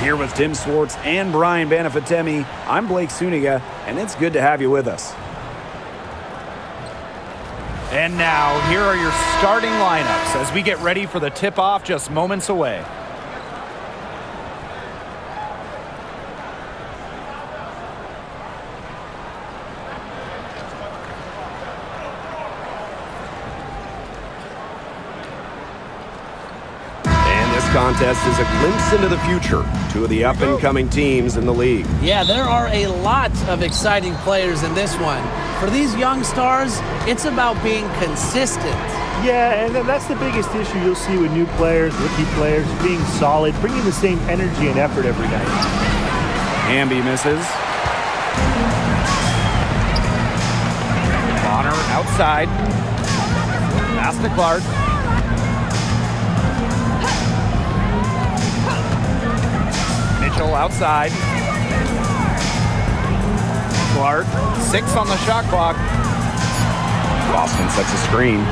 Here with Tim Swartz and Brian Banafitemi, I'm Blake Suniga, and it's good to have you with us. And now, here are your starting lineups as we get ready for the tip-off just moments away. Contest is a glimpse into the future. Two of the up-and-coming teams in the league. Yeah, there are a lot of exciting players in this one. For these young stars, it's about being consistent. Yeah, and that's the biggest issue you'll see with new players, rookie players, being solid, bringing the same energy and effort every night. Hamby misses. Bonner outside. Pass to Clark. Outside. Clark, 6 on the shot clock. Boston sets a screen.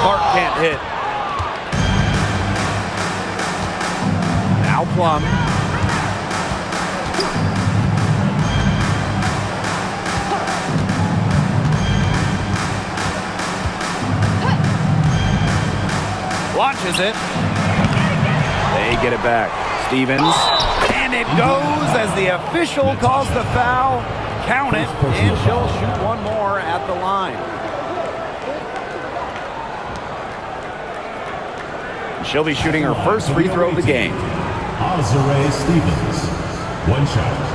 Clark can't hit. Now Plum. Launches it. They get it back. Stevens. And it goes as the official calls the foul. Count it, and she'll shoot one more at the line. She'll be shooting her first free throw of the game. Azare Stevens, 1 shot.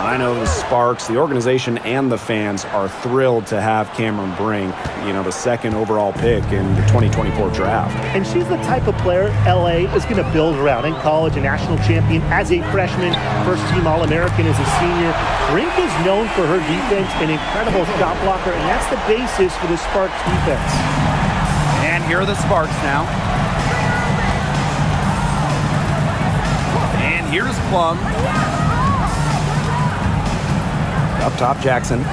I know the Sparks, the organization, and the fans are thrilled to have Cameron Brink, the second overall pick in the 2024 draft. And she's the type of player LA is going to build around. In college, a national champion as a freshman, first-team All-American as a senior. Brink is known for her defense, an incredible shot blocker, and that's the basis for the Sparks defense. And here are the Sparks now. And here's Plum. Up top, Jackson.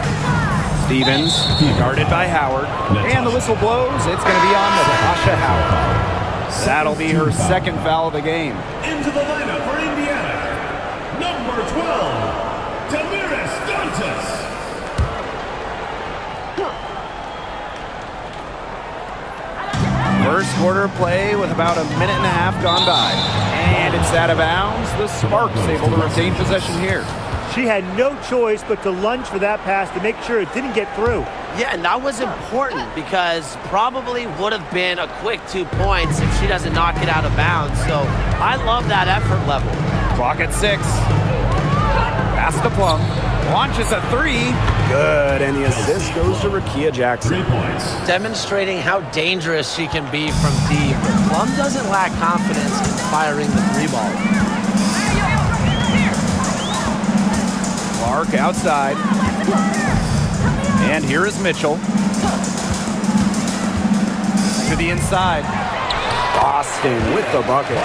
Stevens, guarded by Howard. And the whistle blows. It's going to be on Natasha Howard. That'll be her second foul of the game. Into the lineup for Indiana, number 12, Damiris Dantas. First quarter play with about a minute and a half gone by. And it's out of bounds. The Sparks able to retain possession here. She had no choice but to lunge for that pass to make sure it didn't get through. Yeah, and that was important because probably would have been a quick 2 points if she doesn't knock it out of bounds. So I love that effort level. Clock at 6. Pass to Plum. Launches a 3. Good, and the assist goes to Rakia Jackson. 3 points. Demonstrating how dangerous she can be from deep. Plum doesn't lack confidence in firing the 3-ball. Clark outside. And here is Mitchell. To the inside. Boston with the bucket.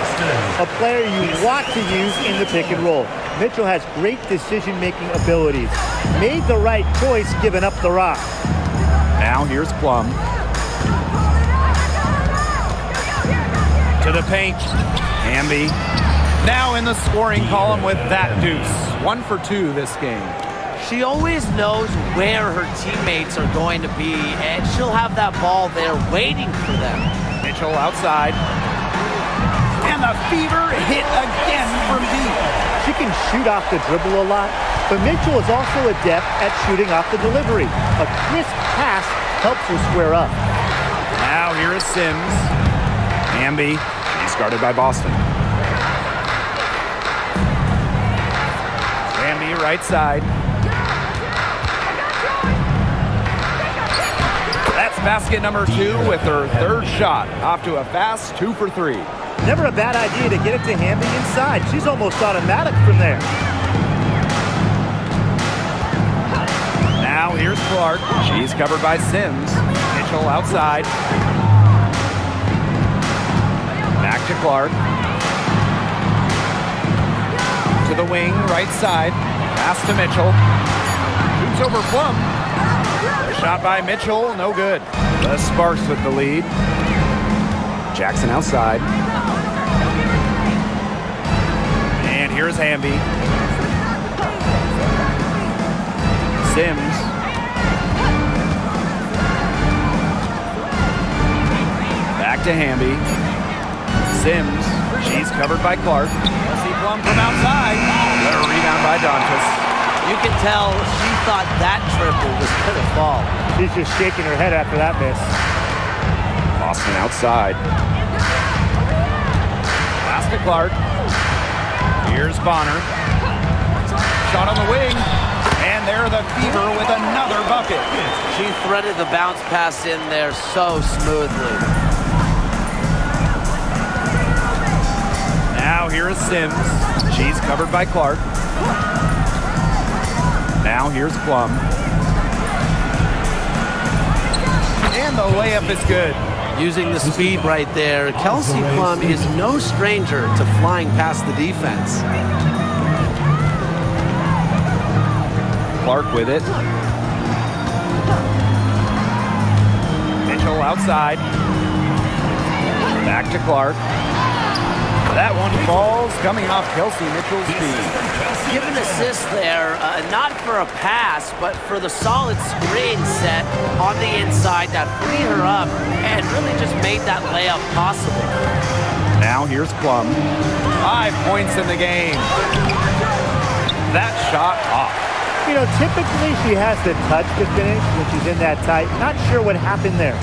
A player you want to use in the pick and roll. Mitchell has great decision-making abilities. Made the right choice giving up the rock. Now here's Plum. To the paint. Hamby. Now in the scoring column with that deuce. 1 for 2 this game. She always knows where her teammates are going to be, and she'll have that ball there waiting for them. Mitchell outside. And the fever hit again from deep. She can shoot off the dribble a lot, but Mitchell is also adept at shooting off the delivery. A crisp pass helps her square up. Now here is Sims. Hamby, he's guarded by Boston. Hamby right side. That's basket number 2 with her third shot. Off to a fast 2 for 3. Never a bad idea to get it to Hamby inside. She's almost automatic from there. Now here's Clark. She's covered by Sims. Mitchell outside. Back to Clark. To the wing, right side. Pass to Mitchell. Shoots over Plum. A shot by Mitchell, no good. The Sparks with the lead. Jackson outside. And here's Hamby. Sims. Back to Hamby. Sims. She's covered by Clark. Kelsey Plum from outside. A rebound by Dantas. You can tell she thought that triple was going to fall. She's just shaking her head after that miss. Boston outside. Pass to Clark. Here's Bonner. Shot on the wing. And there the Fever with another bucket. She threaded the bounce pass in there so smoothly. Now here is Sims. She's covered by Clark. Now here's Plum. And the layup is good. Using the speed right there, Kelsey Plum is no stranger to flying past the defense. Clark with it. Mitchell outside. Back to Clark. That one falls, coming off Kelsey Mitchell's feet. Give an assist there, not for a pass, but for the solid screen set on the inside that freed her up and really just made that layup possible. Now here's Plum. 5 points in the game. That shot off. You know, typically she has the touch to finish when she's in that tight. Not sure what happened there.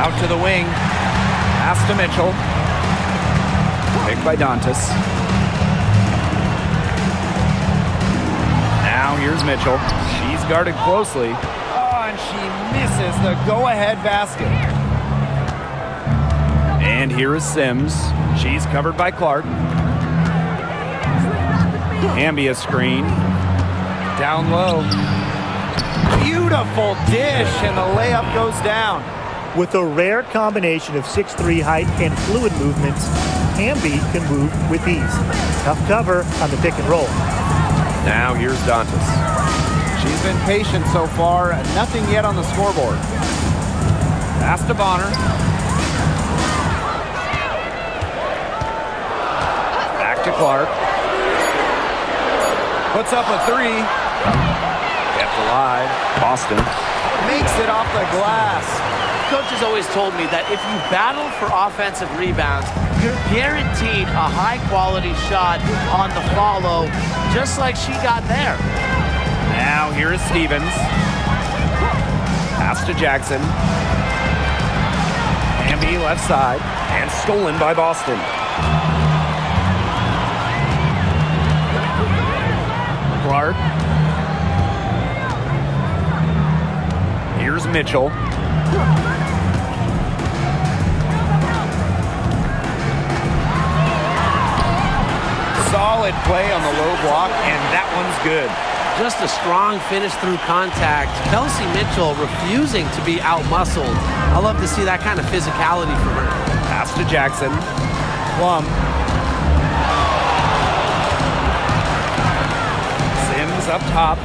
Out to the wing. Pass to Mitchell. Picked by Dantas. Now here's Mitchell. She's guarded closely. Oh, and she misses the go-ahead basket. And here is Sims. She's covered by Clark. Hamby a screen. Down low. Beautiful dish, and the layup goes down. With a rare combination of 6'3" height and fluid movements, Hamby can move with ease. Tough cover on the pick and roll. Now here's Dantas. She's been patient so far, nothing yet on the scoreboard. Pass to Bonner. Back to Clark. Puts up a three. Kept alive. Boston. Makes it off the glass. Coach has always told me that if you battle for offensive rebounds, you're guaranteed a high-quality shot on the follow, just like she got there. Now here is Stevens. Pass to Jackson. Hamby left side. And stolen by Boston. Clark. Here's Mitchell. Solid play on the low block, and that one's good. Just a strong finish through contact. Kelsey Mitchell refusing to be out-muscled. I love to see that kind of physicality from her. Pass to Jackson. Plum. Sims up top.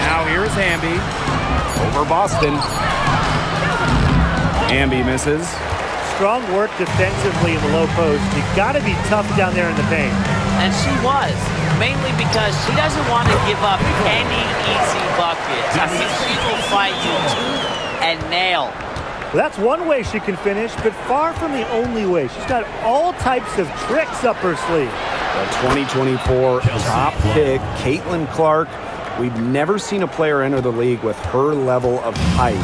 Now here's Hamby. Over Boston. Hamby misses. Strong work defensively in the low post. You got to be tough down there in the paint. And she was, mainly because she doesn't want to give up any easy buckets. I mean, she will fight you tooth and nail. Well, that's one way she can finish, but far from the only way. She's got all types of tricks up her sleeve. The 2024 top pick, Caitlin Clark. We've never seen a player enter the league with her level of height,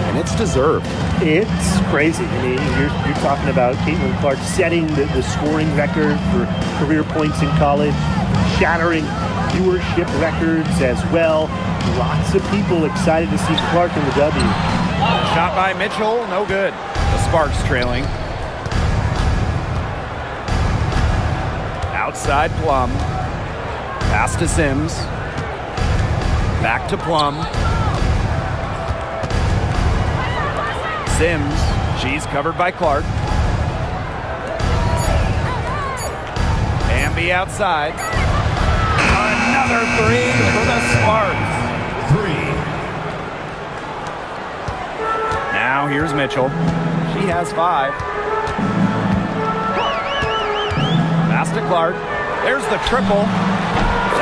and it's deserved. It's crazy. I mean, you're talking about Caitlin Clark setting the scoring record for career points in college, shattering viewership records as well. Lots of people excited to see Clark in the W. Shot by Mitchell, no good. The Sparks trailing. Outside Plum. Pass to Sims. Back to Plum. Sims. She's covered by Clark. Hamby outside. Another three for the Sparks. 3. Now here's Mitchell. She has 5. Pass to Clark. There's the triple.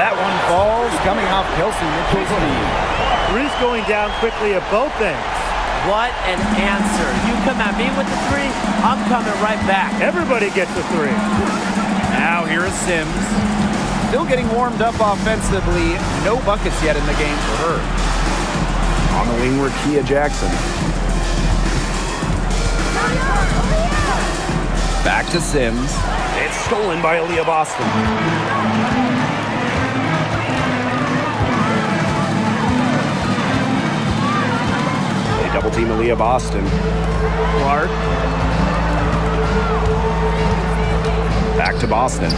That one falls, coming off Kelsey Mitchell's lead. Three's going down quickly at both ends. What an answer. You come at me with the 3, I'm coming right back. Everybody gets a 3. Now here is Sims. Still getting warmed up offensively. No buckets yet in the game for her. On the wing, Rakia Jackson. Back to Sims. It's stolen by Aaliyah Boston. They double team Aaliyah Boston. Clark. Back to Boston.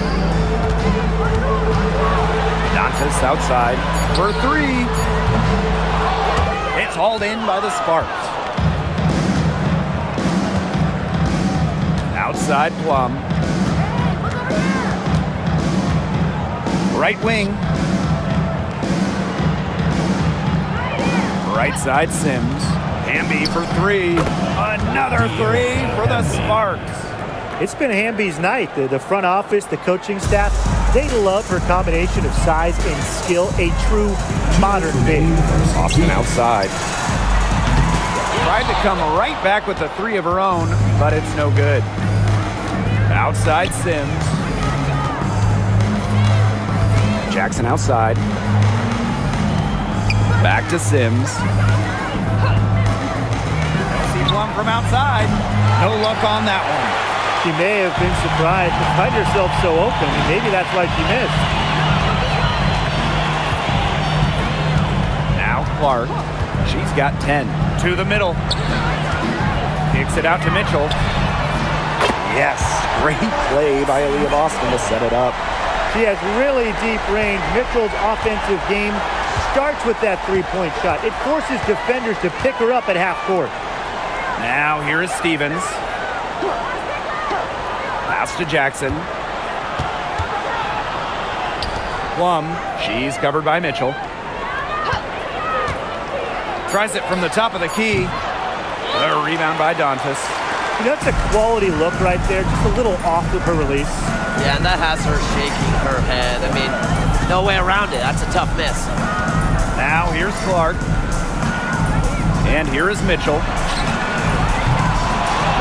Dantas outside for 3. It's hauled in by the Sparks. Outside Plum. Right wing. Right side Sims. Hamby for 3. Another 3 for the Sparks. It's been Hamby's night. The front office, the coaching staff, they love her combination of size and skill, a true modern big. Boston outside. Tried to come right back with a 3 of her own, but it's no good. Outside Sims. Jackson outside. Back to Sims. See Plum from outside. No luck on that one. She may have been surprised to find herself so open, and maybe that's why she missed. Now Clark. She's got 10. To the middle. Kicks it out to Mitchell. Yes, great play by Aaliyah Boston to set it up. She has really deep range. Mitchell's offensive game starts with that three-point shot. It forces defenders to pick her up at half court. Now here is Stevens. Pass to Jackson. Plum. She's covered by Mitchell. Tries it from the top of the key. A rebound by Dantas. You know, that's a quality look right there. Just a little off with her release. Yeah, and that has her shaking her head. I mean, no way around it. That's a tough miss. Now here's Clark. And here is Mitchell.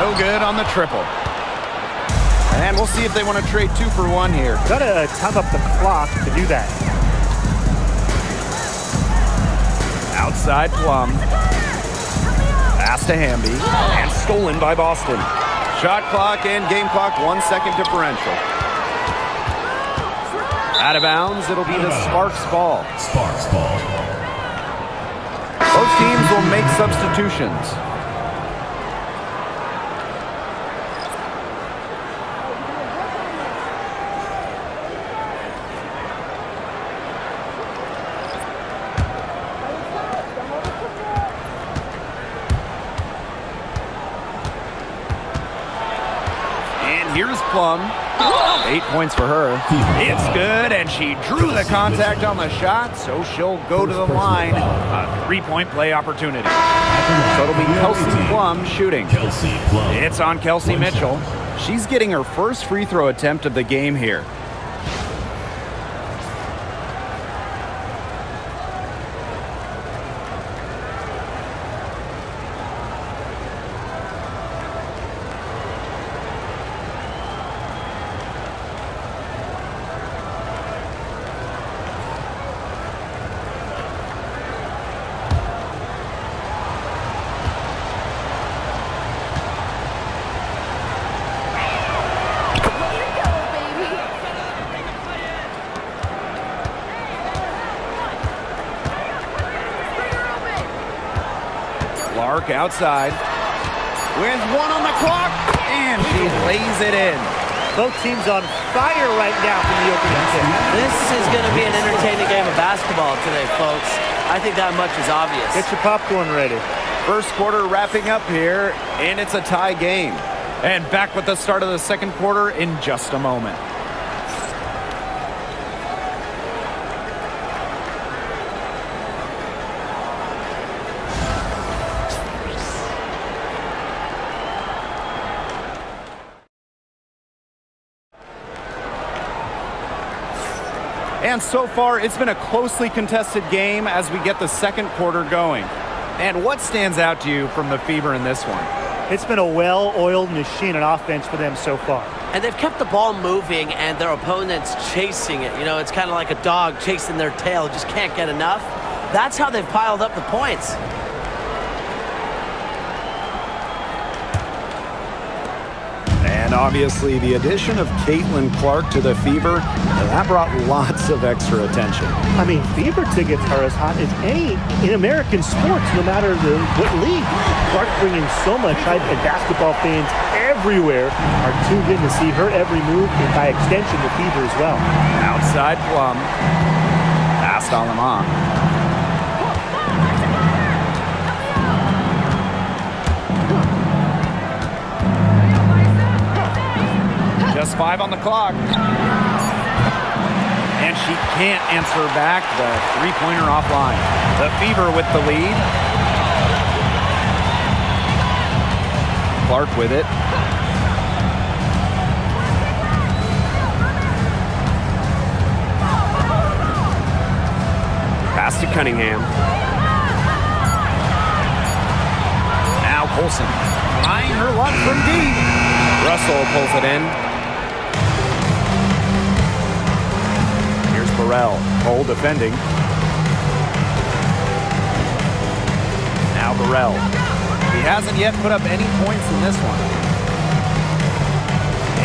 No good on the triple. And we'll see if they want to trade 2 for 1 here. Gotta time up the clock to do that. Outside Plum. Pass to Hamby. And stolen by Boston. Shot clock and game clock 1 second differential. Out of bounds, it'll be the Sparks ball. Sparks ball. Both teams will make substitutions. Here's Plum. 8 points for her. It's good, and she drew the contact on the shot, so she'll go to the line. A 3-point play opportunity. So it'll be Kelsey Plum shooting. It's on Kelsey Mitchell. She's getting her first free throw attempt of the game here. Clark outside with 1 on the clock, and she lays it in. Both teams on fire right now from the opening tip. This is going to be an entertaining game of basketball today, folks. I think that much is obvious. Get your popcorn ready. First quarter wrapping up here, and it's a tie game. And back with the start of the second quarter in just a moment. And so far, it's been a closely contested game as we get the second quarter going. And what stands out to you from the Fever in this one? It's been a well-oiled machine on offense for them so far. And they've kept the ball moving and their opponents chasing it. You know, it's kind of like a dog chasing their tail, just can't get enough. That's how they've piled up the points. And obviously the addition of Caitlin Clark to the Fever, that brought lots of extra attention. I mean, Fever tickets are as hot as any in American sports, no matter what league. Clark bringing so much hype, and basketball fans everywhere are tuned in to see her every move, and by extension, the Fever as well. Outside Plum. Pass to Lamont. Just 5 on the clock. And she can't answer back the three-pointer offline. The Fever with the lead. Clark with it. Pass to Cunningham. Now Colson trying her luck from deep. Russell pulls it in. Here's Burrell. Cole defending. Now Burrell. He hasn't yet put up any points in this one.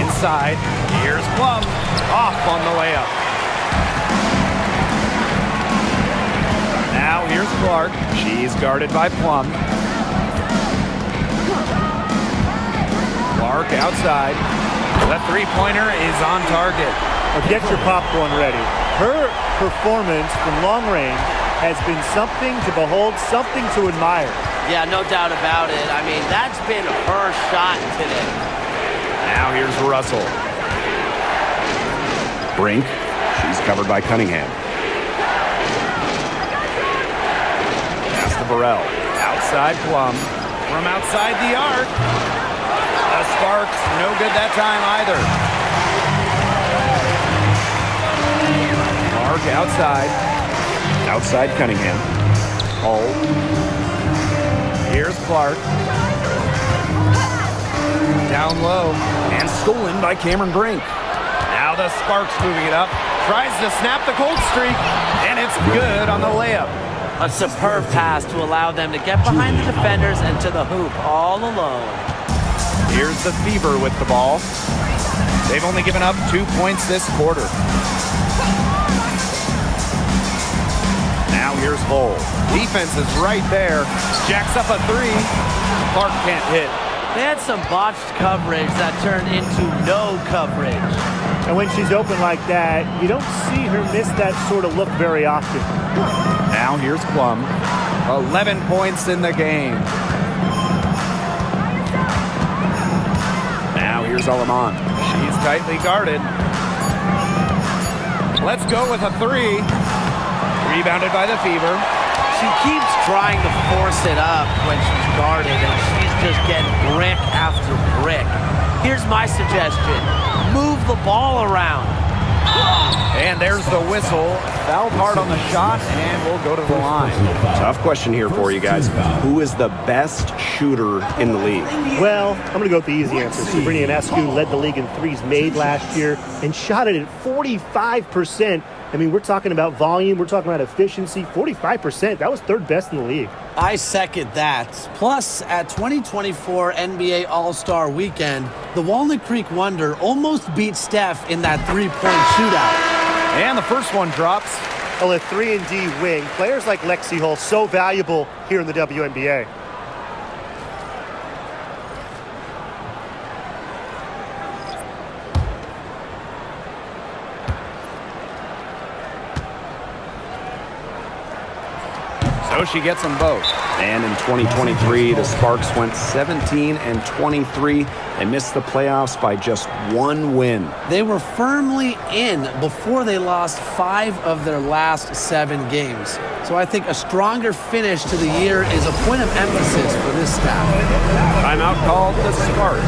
Inside. Here's Plum. Off on the layup. Now here's Clark. She's guarded by Plum. Clark outside. The three-pointer is on target. Well, get your popcorn ready. Her performance from long range has been something to behold, something to admire. Yeah, no doubt about it. I mean, that's been her shot today. Now here's Russell. Brink. She's covered by Cunningham. Pass to Burrell. Outside Plum. From outside the arc. The Sparks, no good that time either. Clark outside. Outside Cunningham. Hull. Here's Clark. Down low. And stolen by Cameron Brink. Now the Sparks moving it up. Tries to snap the cold streak. And it's good on the layup. A superb pass to allow them to get behind the defenders and to the hoop all alone. Here's the Fever with the ball. They've only given up 2 points this quarter. Now here's Hull. Defense is right there. Jacks up a three. Clark can't hit. They had some botched coverage that turned into no coverage. And when she's open like that, you don't see her miss that sort of look very often. Now here's Plum. 11 points in the game. Now here's Alamont. She's tightly guarded. Let's go with a three. Rebounded by the Fever. She keeps trying to force it up when she's guarded, and she's just getting brick after brick. Here's my suggestion. Move the ball around. And there's the whistle. Fouled hard on the shot, and we'll go to the line. Tough question here for you guys. Who is the best shooter in the league? Well, I'm going to go with the easy answer. Sabrina Ionescu led the league in threes made last year and shot it at 45%. I mean, we're talking about volume. We're talking about efficiency. 45%. That was third best in the league. I second that. Plus, at 2024 NBA All-Star Weekend, the Walnut Creek Wonder almost beat Steph in that three-point shootout. And the first one drops. Well, a 3-and-D wing. Players like Lexi Hull, so valuable here in the WNBA. So she gets them both. And in 2023, the Sparks went 17-23. They missed the playoffs by just one win. They were firmly in before they lost 5 of their last 7 games. So I think a stronger finish to the year is a point of emphasis for this staff. Timeout called the Sparks.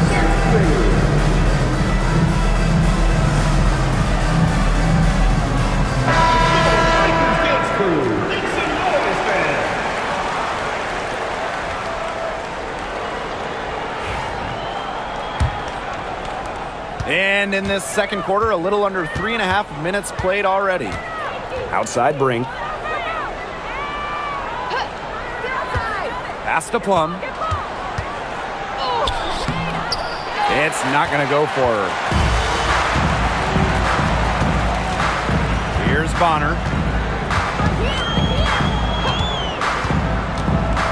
And in this second quarter, a little under 3.5 minutes played already. Outside Brink. Pass to Plum. It's not going to go for her. Here's Bonner.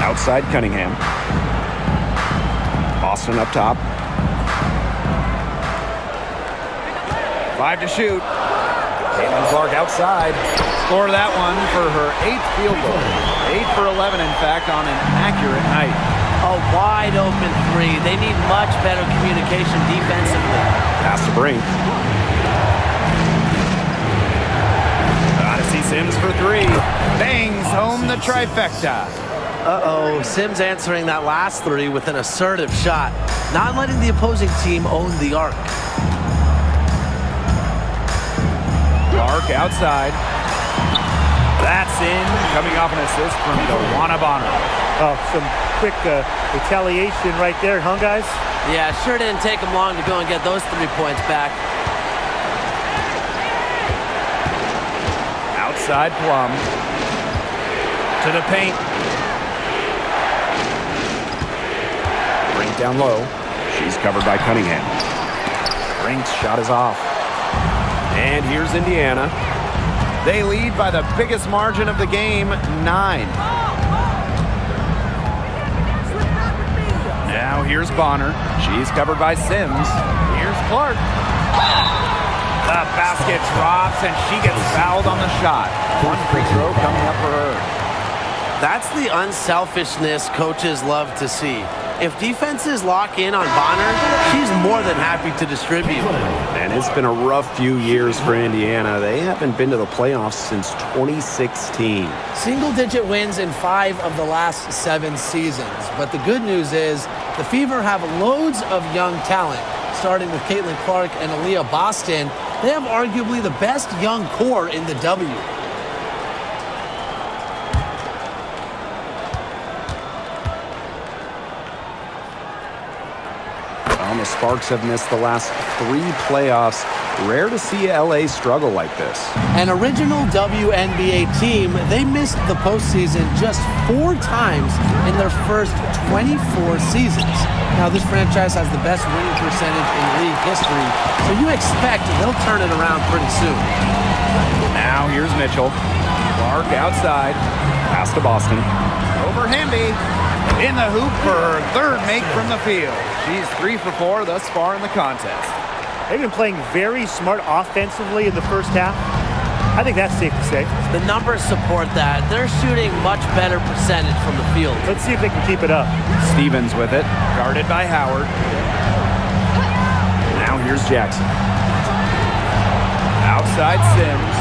Outside Cunningham. Boston up top. 5 to shoot. Caitlin Clark outside. Score that one for her 8th field goal. 8 for 11, in fact, on an accurate night. A wide open 3. They need much better communication defensively. Pass to Brink. Gotta see Sims for 3. Bangs home the trifecta. Uh-oh, Sims answering that last 3 with an assertive shot, not letting the opposing team own the arc. Clark outside. That's in, coming off an assist from Dewana Bonner. Oh, some quick retaliation right there, huh, guys? Yeah, sure didn't take them long to go and get those 3 points back. Outside Plum. To the paint. Brink down low. She's covered by Cunningham. Brink's shot is off. And here's Indiana. They lead by the biggest margin of the game, 9. Now here's Bonner. She's covered by Sims. Here's Clark. The basket drops and she gets fouled on the shot. 1 free throw coming up for her. That's the unselfishness coaches love to see. If defenses lock in on Bonner, she's more than happy to distribute. And it's been a rough few years for Indiana. They haven't been to the playoffs since 2016. Single-digit wins in 5 of the last 7 seasons. But the good news is the Fever have loads of young talent. Starting with Caitlin Clark and Aaliyah Boston, they have arguably the best young core in the W. The Sparks have missed the last 3 playoffs. Rare to see LA struggle like this. An original WNBA team, they missed the postseason just 4 times in their first 24 seasons. Now, this franchise has the best winning percentage in league history, so you expect they'll turn it around pretty soon. Now here's Mitchell. Clark outside. Pass to Boston. Over Hamby. In the hoop for her 3rd make from the field. She's 3 for 4 thus far in the contest. They've been playing very smart offensively in the first half. I think that's safe to say. The numbers support that. They're shooting much better percentage from the field. Let's see if they can keep it up. Stevens with it, guarded by Howard. Now here's Jackson. Outside Sims.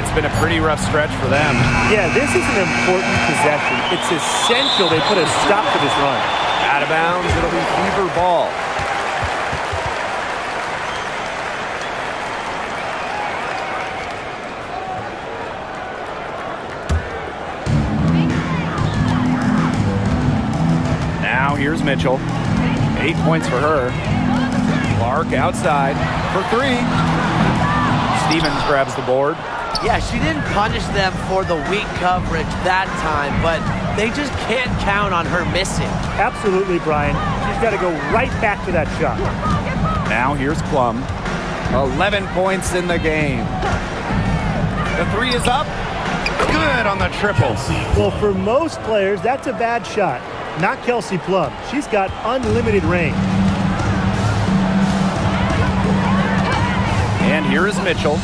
It's been a pretty rough stretch for them. Yeah, this is an important possession. It's essential they put a stop to this run. Out of bounds, it'll be Fever ball. Now here's Mitchell. 8 points for her. Clark outside for 3. Stevens grabs the board. Yeah, she didn't punish them for the weak coverage that time, but they just can't count on her missing. Absolutely, Brian. She's got to go right back to that shot. Now here's Plum. 11 points in the game. The 3 is up. Good on the triple. Well, for most players, that's a bad shot. Not Kelsey Plum. She's got unlimited range. And here is Mitchell.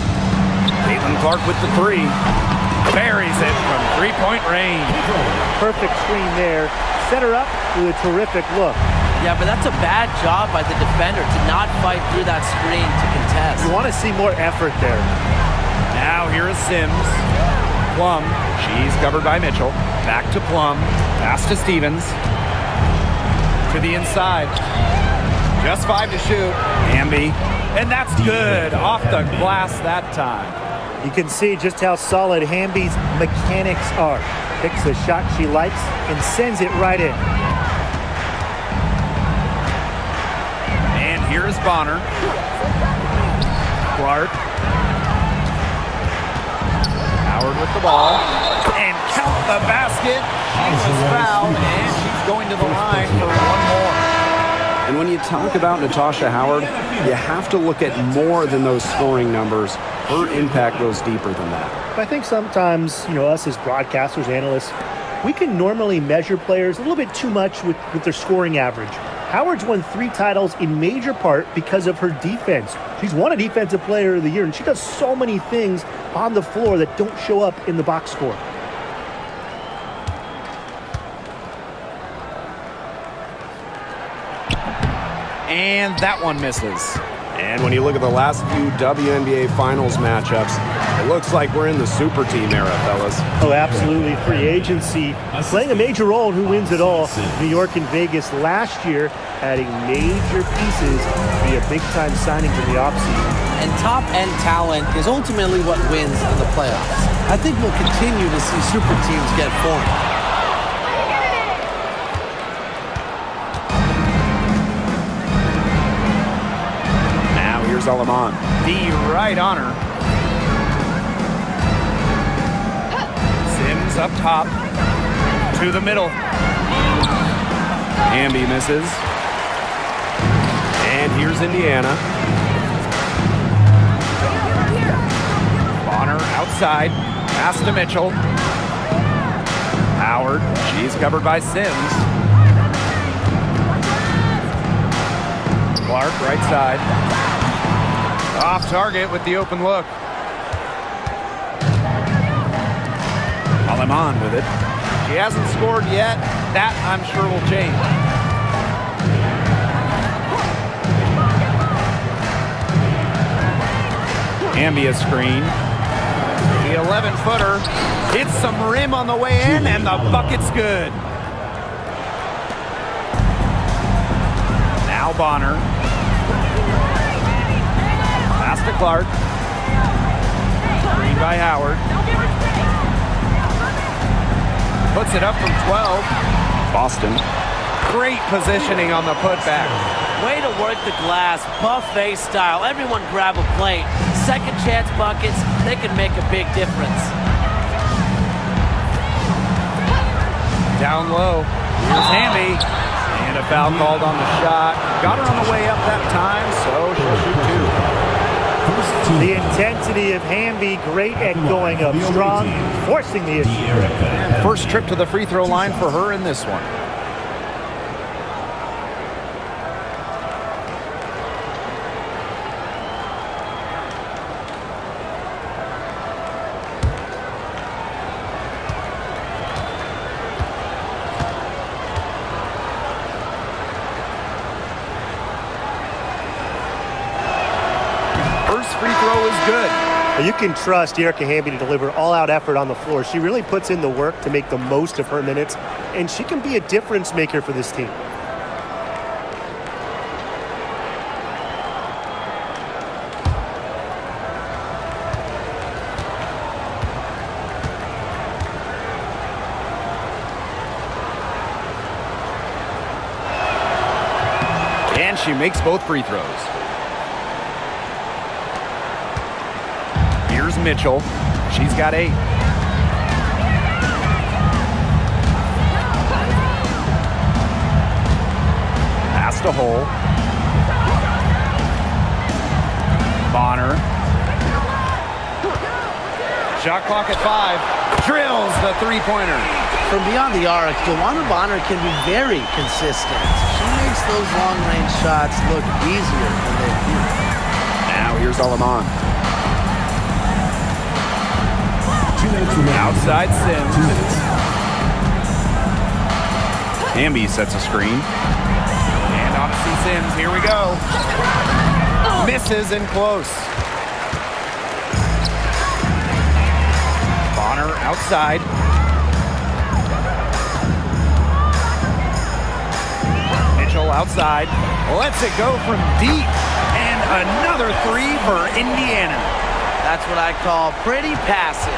Caitlin Clark with the three. Buries it from three-point range. Perfect screen there. Set her up with a terrific look. Yeah, but that's a bad job by the defender to not fight through that screen to contest. You want to see more effort there. Now here is Sims. Plum, she's covered by Mitchell. Back to Plum. Pass to Stevens. To the inside. Just 5 to shoot. Hamby. And that's good. Off the glass that time. You can see just how solid Hamby's mechanics are. Picks a shot she likes and sends it right in. And here is Bonner. Clark. Howard with the ball. And count the basket. She was fouled, and she's going to the line for one more. And when you talk about Natasha Howard, you have to look at more than those scoring numbers. Her impact goes deeper than that. I think sometimes, us as broadcasters, analysts, we can normally measure players a little bit too much with their scoring average. Howard's won 3 titles in major part because of her defense. She's won a Defensive Player of the Year, and she does so many things on the floor that don't show up in the box score. And that one misses. And when you look at the last few WNBA Finals matchups, it looks like we're in the super team era, fellas. Oh, absolutely. Free agency playing a major role in who wins it all. New York and Vegas last year adding major pieces via big-time signings in the offseason. And top-end talent is ultimately what wins in the playoffs. I think we'll continue to see super teams get formed. Solomon. The right on her. Sims up top. To the middle. Hamby misses. And here's Indiana. Bonner outside. Pass to Mitchell. Howard. She's covered by Sims. Clark right side. Off target with the open look. Solomon with it. She hasn't scored yet. That, I'm sure, will change. Ambia screen. The 11-footer hits some rim on the way in, and the bucket's good. Now Bonner. Pass to Clark. Screen by Howard. Puts it up from 12. Boston. Great positioning on the putback. Way to work the glass, buffet style. Everyone grab a plate. Second chance buckets, they can make a big difference. Down low. Here's Hamby. And a foul called on the shot. Got her on the way up that time, so she'll shoot 2. The intensity of Hamby, great at going up strong, forcing the issue. First trip to the free throw line for her in this one. Free throw is good. You can trust Erica Hamby to deliver all-out effort on the floor. She really puts in the work to make the most of her minutes, and she can be a difference maker for this team. And she makes both free throws. Here's Mitchell. She's got 8. Pass to Hole. Bonner. Shot clock at 5. Drills the three-pointer. From beyond the arc, Joanna Bonner can be very consistent. She makes those long-range shots look easier than they do. Now here's Solomon. Outside Sims. Hamby sets a screen. And on to see Sims. Here we go. Misses and close. Bonner outside. Mitchell outside. Lets it go from deep. And another three for Indiana. That's what I call pretty passive.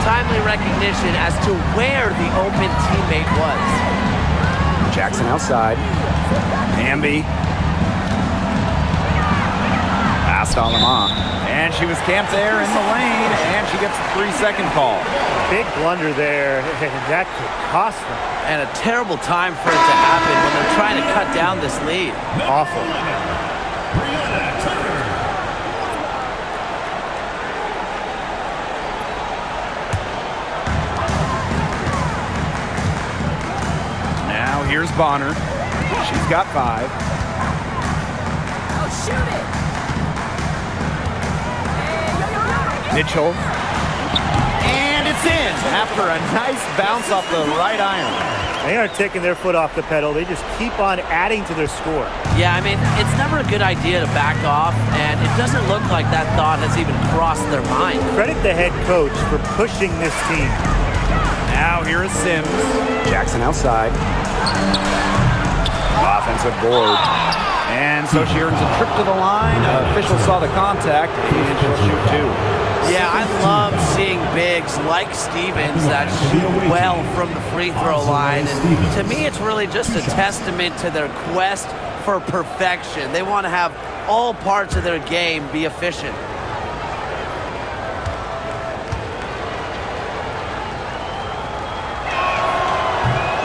Timely recognition as to where the open teammate was. Jackson outside. Hamby. Passed on Lamont. And she was camped there in the lane, and she gets a 3-second call. Big blunder there, and that could cost them. And a terrible time for it to happen when they're trying to cut down this lead. Awful. Now here's Bonner. She's got 5. Oh, shoot it! Mitchell. And it's in after a nice bounce off the right iron. They aren't taking their foot off the pedal. They just keep on adding to their score. Yeah, I mean, it's never a good idea to back off, and it doesn't look like that thought has even crossed their mind. Credit the head coach for pushing this team. Now here is Sims. Jackson outside. Offensive board. And so she earns a trip to the line. Official saw the contact, and she'll shoot 2. Yeah, I love seeing bigs like Stevens that shoot well from the free throw line. And to me, it's really just a testament to their quest for perfection. They want to have all parts of their game be efficient.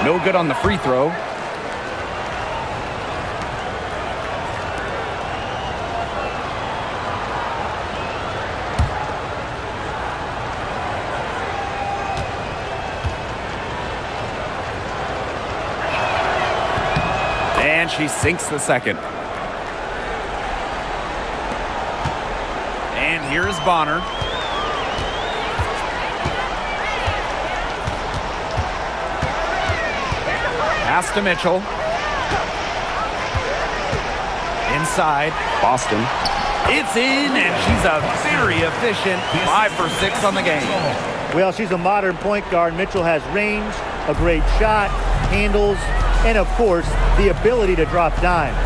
No good on the free throw. And she sinks the second. And here's Bonner. Pass to Mitchell. Inside. Boston. It's in, and she's a very efficient 5 for 6 on the game. Well, she's a modern point guard. Mitchell has range, a great shot, handles, and of course, the ability to drop dimes.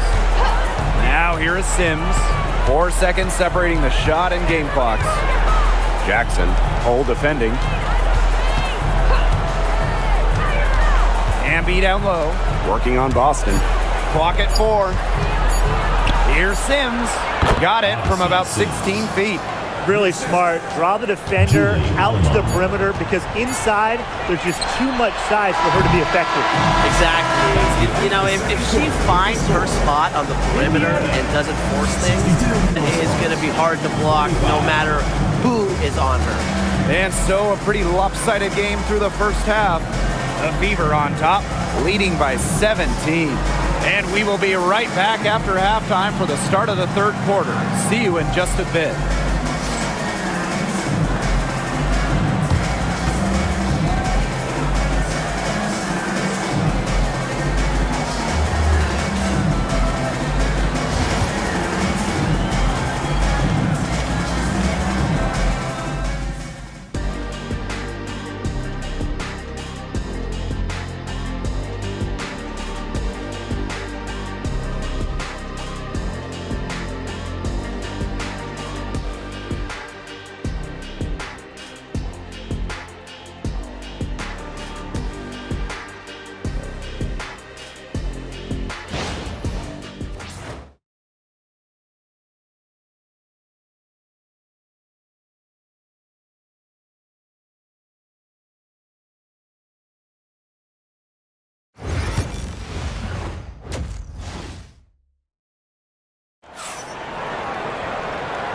Now here is Sims. 4 seconds separating the shot and game clocks. Jackson. Hole defending. Hamby down low. Working on Boston. Clock at 4. Here's Sims. Got it from about 16 feet. Really smart. Draw the defender out to the perimeter because inside, there's just too much size for her to be effective. Exactly. You know, if she finds her spot on the perimeter and doesn't force things, it's going to be hard to block no matter who is on her. And so a pretty lopsided game through the first half. The Fever on top, leading by 17. And we will be right back after halftime for the start of the third quarter. See you in just a bit.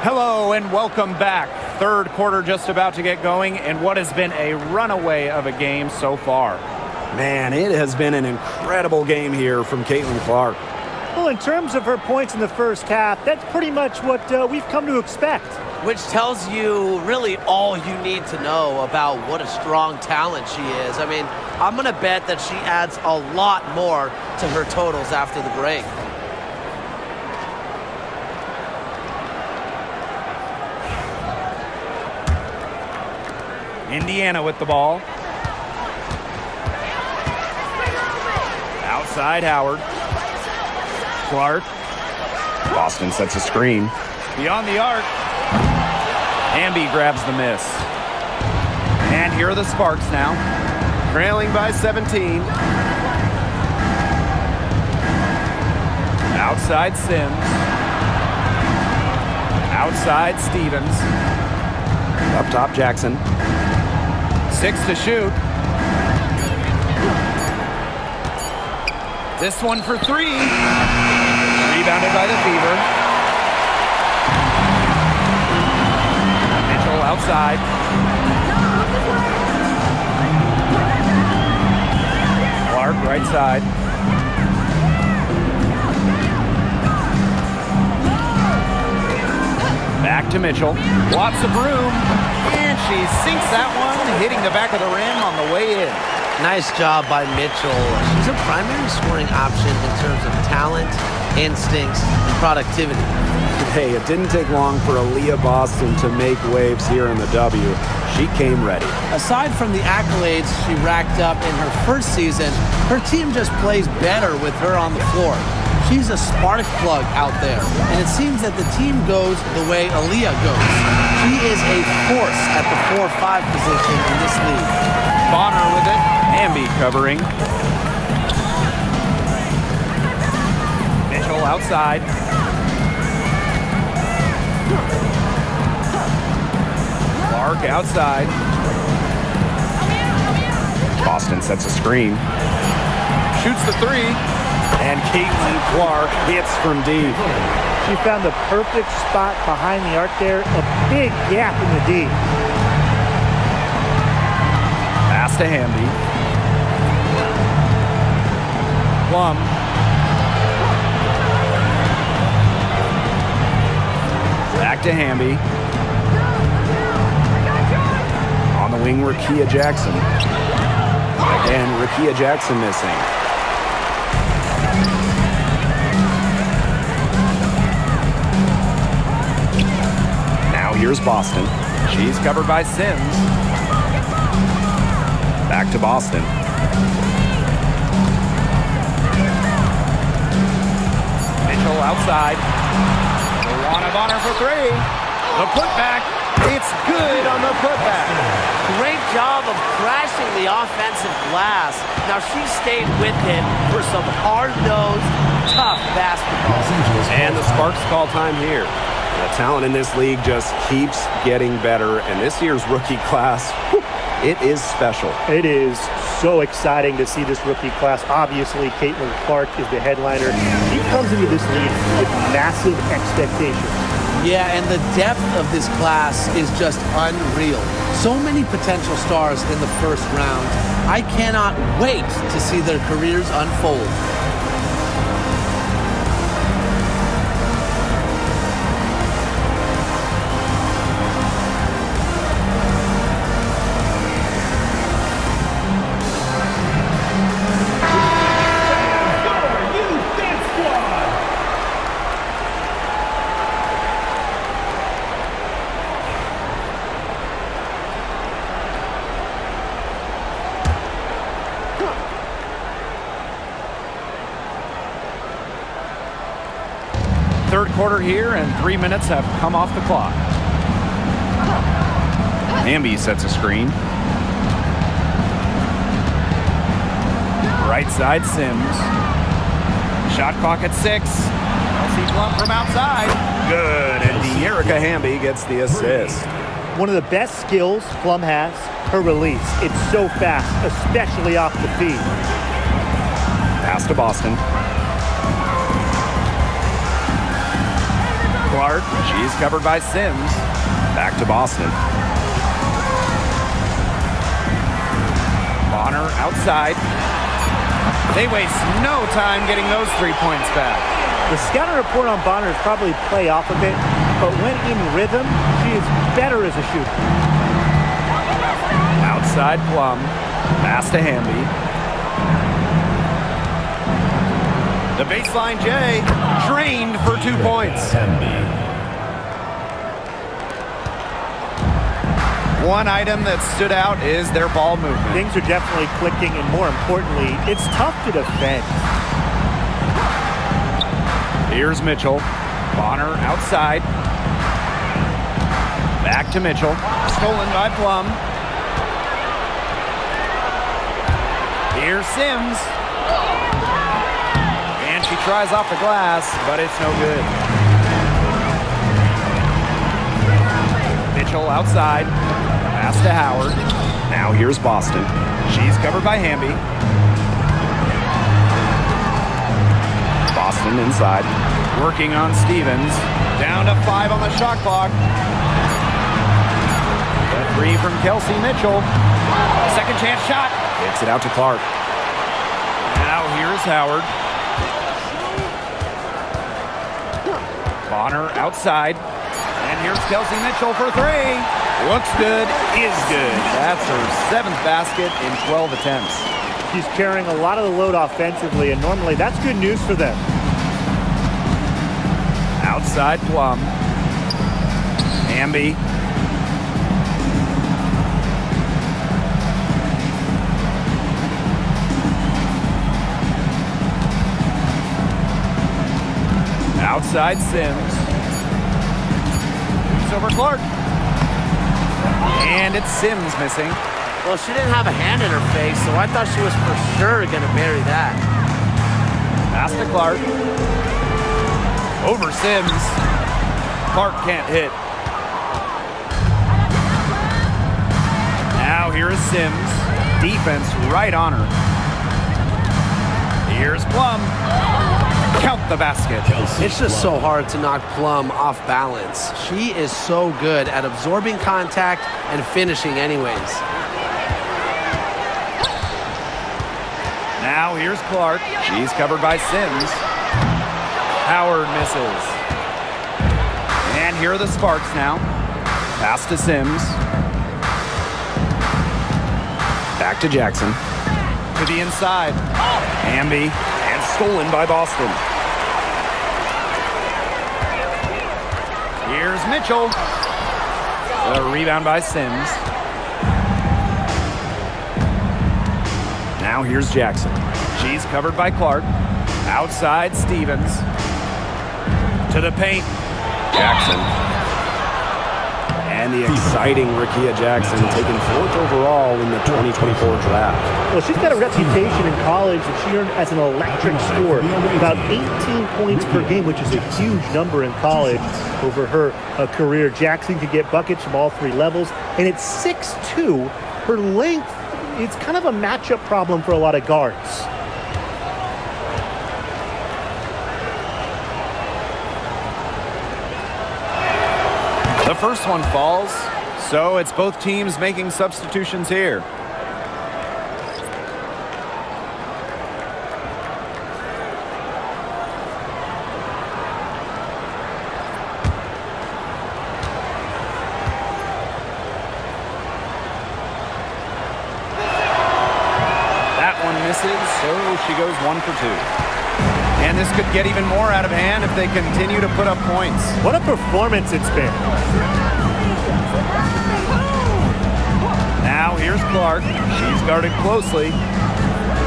Hello and welcome back. Third quarter just about to get going, and what has been a runaway of a game so far. Man, it has been an incredible game here from Caitlin Clark. Well, in terms of her points in the first half, that's pretty much what we've come to expect. which tells you really all you need to know about what a strong talent she is. I mean, I'm going to bet that she adds a lot more to her totals after the break. Indiana with the ball. Outside Howard. Clark. Boston sets a screen. Beyond the arc. Hamby grabs the miss. And here are the Sparks now. Trailing by 17. Outside Sims. Outside Stevens. Up top, Jackson. 6 to shoot. This one for 3. Rebounded by the Fever. Mitchell outside. Clark right side. Back to Mitchell. Lots of room. And she sinks that one, hitting the back of the rim on the way in. Nice job by Mitchell. She's a primary scoring option in terms of talent, instincts, and productivity. Hey, it didn't take long for Aaliyah Boston to make waves here in the W. She came ready. Aside from the accolades she racked up in her first season, her team just plays better with her on the floor. She's a spark plug out there, and it seems that the team goes the way Aaliyah goes. She is a force at the 4-5 position in this league. Bonner with it. Hamby covering. Mitchell outside. Clark outside. Boston sets a screen. Shoots the 3. And Caitlin Clark hits from deep. She found the perfect spot behind the arc there, a big gap in the D. Pass to Hamby. Plum. Back to Hamby. On the wing, Rakia Jackson. Again, Rakia Jackson missing. Now here's Boston. She's covered by Sims. Back to Boston. Mitchell outside. Luana Bonner for 3. The putback. It's good on the putback. Great job of crashing the offensive glass. Now she stayed with him for some hard-nosed, tough basketball. And the Sparks call time here. The talent in this league just keeps getting better, and this year's rookie class, it is special. It is so exciting to see this rookie class. Obviously, Caitlin Clark is the headliner. She comes into this league with massive expectations. Yeah, and the depth of this class is just unreal. So many potential stars in the first round. I cannot wait to see their careers unfold. Third quarter here, and 3 minutes have come off the clock. Hamby sets a screen. Right side Sims. Shot clock at 6. Kelsey Plum from outside. Good, and De'Erica Hamby gets the assist. One of the best skills Plum has, her release. It's so fast, especially off the feet. Pass to Boston. Clark, she's covered by Sims. Back to Boston. Bonner outside. They waste no time getting those 3 points back. The scouting report on Bonner is probably play off a bit. but when in rhythm, she is better as a shooter. Outside Plum. Pass to Hamby. The baseline J. Drained for 2 points. One item that stood out is their ball movement. Things are definitely clicking, and more importantly, it's tough to defend. Here's Mitchell. Bonner outside. Back to Mitchell. Stolen by Plum. Here's Sims. And she tries off the glass, but it's no good. Mitchell outside. Pass to Howard. Now here's Boston. She's covered by Hamby. Boston inside. Working on Stevens. Down to 5 on the shot clock. The 3 from Kelsey Mitchell. Second chance shot. Hits it out to Clark. Now here's Howard. Bonner outside. And here's Kelsey Mitchell for 3. Looks good, is good. That's her 7th basket in 12 attempts. She's carrying a lot of the load offensively, and normally that's good news for them. Outside Plum. Hamby. Outside Sims. Shoots over Clark. And it's Sims missing. Well, she didn't have a hand in her face, so I thought she was for sure going to bury that. Pass to Clark. Over Sims. Clark can't hit. Now here is Sims. Defense right on her. Here's Plum. Count the basket. It's just so hard to knock Plum off balance. She is so good at absorbing contact and finishing anyways. Now here's Clark. She's covered by Sims. Howard misses. And here are the Sparks now. Pass to Sims. Back to Jackson. To the inside. Hamby. And stolen by Boston. Here's Mitchell. The rebound by Sims. Now here's Jackson. She's covered by Clark. Outside Stevens. To the paint. Jackson. And the exciting Rickea Jackson taken 4th overall in the 2024 draft. Well, she's got a reputation in college that she earned as an electric scorer, about 18 points per game, which is a huge number in college over her career. Jackson could get buckets from all 3 levels, and it's 6'2". Her length, it's kind of a matchup problem for a lot of guards. The first one falls, so it's both teams making substitutions here. That one misses, so she goes 1 for 2. And this could get even more out of hand if they continue to put up points. What a performance it's been. Now here's Clark. She's guarded closely.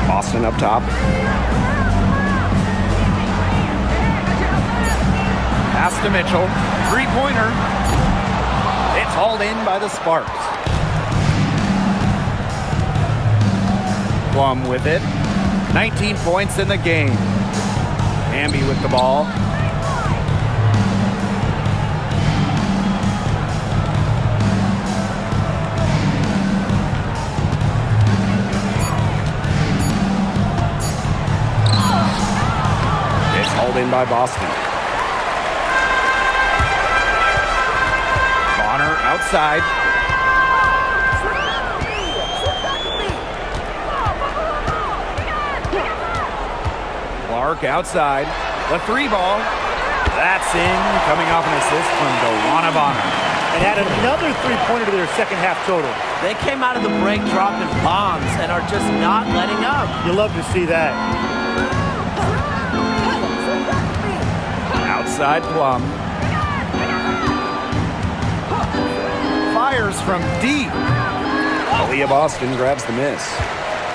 Boston up top. Pass to Mitchell. 3-pointer. It's hauled in by the Sparks. Plum with it. 19 points in the game. Hamby with the ball. It's hauled in by Boston. Bonner outside. Clark outside. The 3 ball. That's in, coming off an assist from Dewana Bonner. And add another three-pointer to their second half total. They came out of the break dropping bombs and are just not letting up. You love to see that. Outside Plum. Fires from deep. Aaliyah Boston grabs the miss.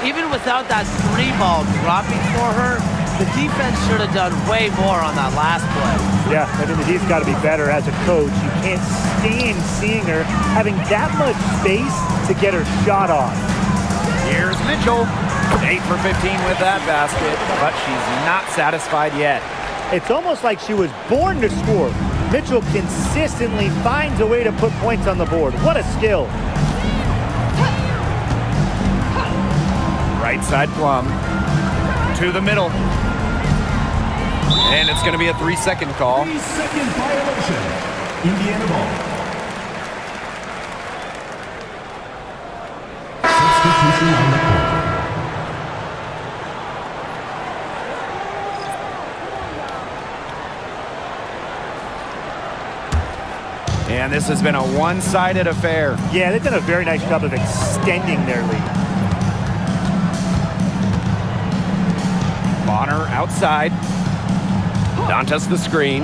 Even without that three ball dropping for her, the defense should have done way more on that last play. Yeah, I mean, the D's got to be better as a coach. You can't stand seeing her having that much space to get her shot off. Here's Mitchell. 8 for 15 with that basket, but she's not satisfied yet. It's almost like she was born to score. Mitchell consistently finds a way to put points on the board. What a skill. Right side Plum. To the middle. And it's going to be a 3-second call. 3-second violation. Indiana ball. Substitution on the court. And this has been a one-sided affair. Yeah, they've done a very nice job of extending their lead. Bonner outside. Dantas the screen.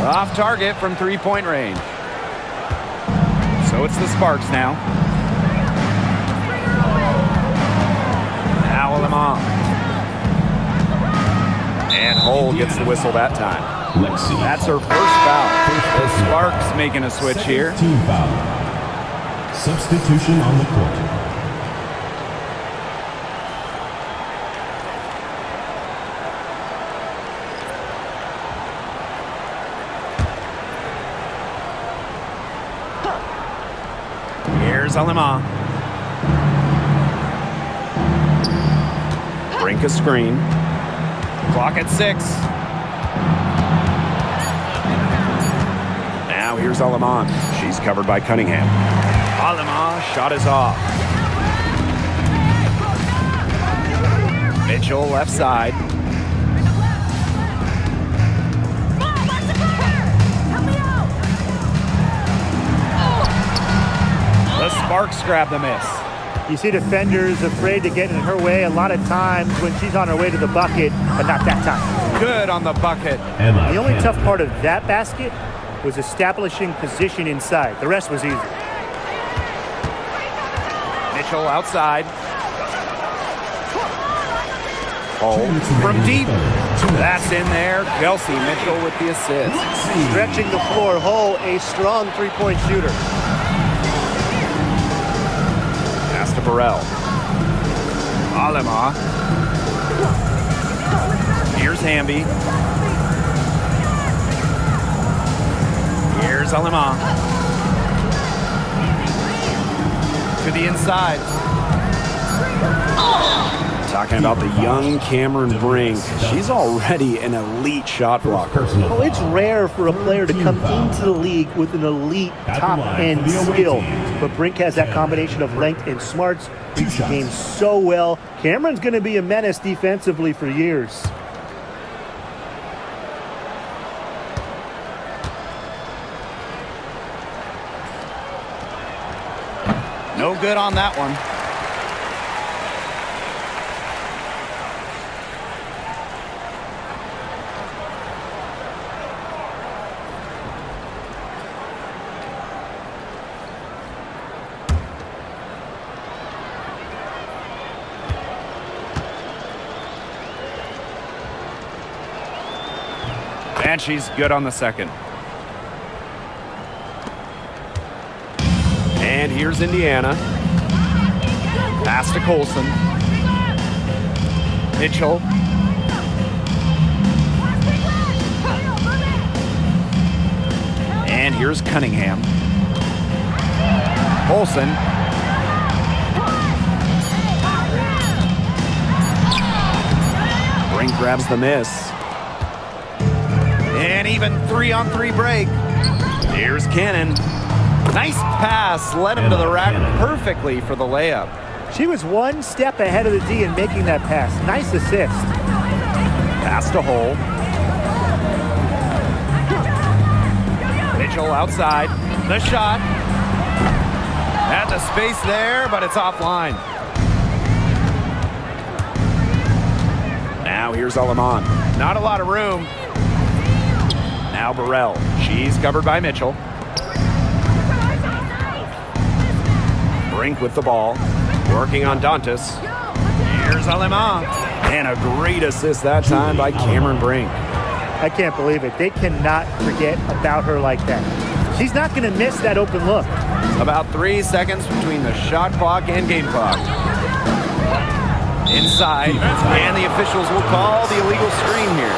Off target from three-point range. So it's the Sparks now. Now Lamont. And Hull gets the whistle that time. That's her first foul. The Sparks making a switch here. Team foul. Substitution on the court. Here's Alema. Brink a screen. Clock at 6. Now here's Alamon. She's covered by Cunningham. Alema, shot is off. Mitchell left side. The Sparks grab the miss. You see defenders afraid to get in her way a lot of times when she's on her way to the bucket, but not that time. Good on the bucket. The only tough part of that basket was establishing position inside. The rest was easy. Mitchell outside. Hull From deep. That's in there. Kelsey Mitchell with the assist. Stretching the floor. Hull, a strong three-point shooter. Pass to Burrell. Alema. Here's Hamby. Here's Alema. To the inside. Talking about the young Cameron Brink. She's already an elite shot blocker. Well, it's rare for a player to come into the league with an elite top-end skill. But Brink has that combination of length and smarts. Reads the game so well. Cameron's going to be a menace defensively for years. No good on that one. And she's good on the second. And here's Indiana. Pass to Colson. Mitchell. And here's Cunningham. Colson. Brink grabs the miss. And even 3-on-3 break. Here's Cannon. Nice pass, led him to the rack perfectly for the layup. She was one step ahead of the D in making that pass. Nice assist. Pass to Hull. Mitchell outside. The shot. Had the space there, but it's offline. Now here's Aleman. Not a lot of room. Now Burrell. She's covered by Mitchell. Brink with the ball. Working on Dantas. Here's Aleman. And a great assist that time by Cameron Brink. I can't believe it. They cannot forget about her like that. She's not going to miss that open look. About 3 seconds between the shot clock and game clock. Inside, and the officials will call the illegal screen here.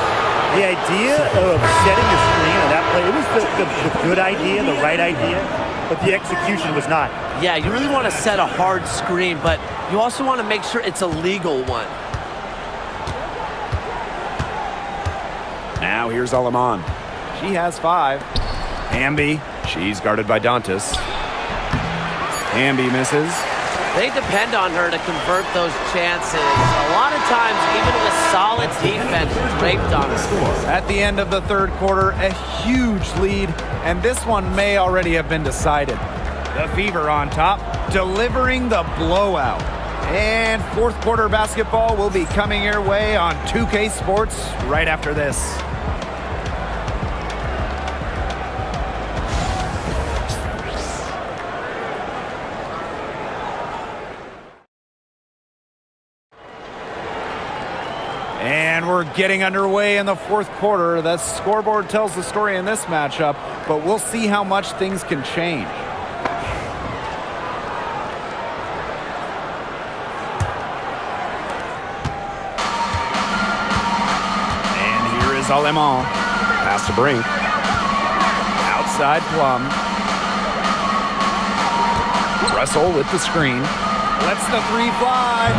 The idea of setting a screen on that play, it was the good idea, the right idea, but the execution was not. Yeah, you really want to set a hard screen, but you also want to make sure it's a legal one. Now here's Aleman. She has 5. Hamby. She's guarded by Dantas. Hamby misses. They depend on her to convert those chances. A lot of times, even with solid defense, it's draped on her. At the end of the third quarter, a huge lead, and this one may already have been decided. The Fever on top, delivering the blowout. And fourth quarter basketball will be coming your way on 2K Sports right after this. And we're getting underway in the fourth quarter. The scoreboard tells the story in this matchup, but we'll see how much things can change. And here is Aleman. Pass to Brink. Outside Plum. Russell with the screen. Lets the 3 fly.